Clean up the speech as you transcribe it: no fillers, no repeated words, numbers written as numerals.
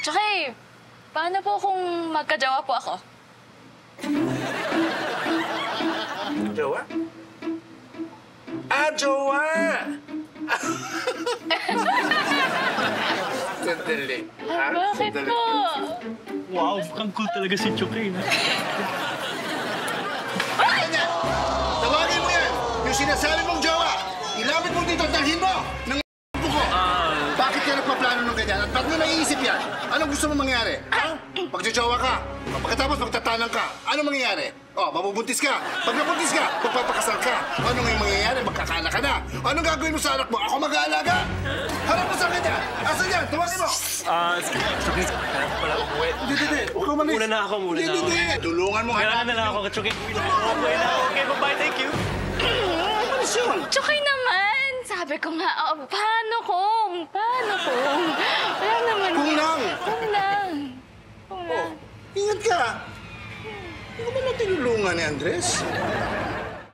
Tsaka paano po kung magkajowa po ako? Jowa? Jowa! Sandali. Bakit po? Wow, mukhang cool talaga si Chucky. Tawagin mo yan! Yung sinasabi mong jowa! Ilapit mo dito at dalhin mo! Nang ko! Bakit ka nagpaplano ng ganyan? At ba't mo naiisip yan? Anong gusto mo mangyari? Ha? Pagjajowa ka, pagkatapos magtatanang ka, anong mangyayari? Mabubuntis ka. Pag nabuntis ka, magpapakasal ka. Ano ngayon mangyayari? Magkakaanak ka na. Anong gagawin mo sa anak mo? Ako mag-aalaga? Harap mo sa kanya! Asan yan? Tawagin mo! Chucky, wala akong buhay. Hindi. Huwag ka umalis. Muna na ako. Hindi. Tulungan mo. Kailangan na lang ako, Chucky. Okay na ako. Okay, bye-bye. Thank you. Alis yun. Tsukay naman! Sabi ko nga, paano kung? Wala naman. Kung lang. Kung lang. Ingat ka. Hindi ko ba tinulungan ni Andres?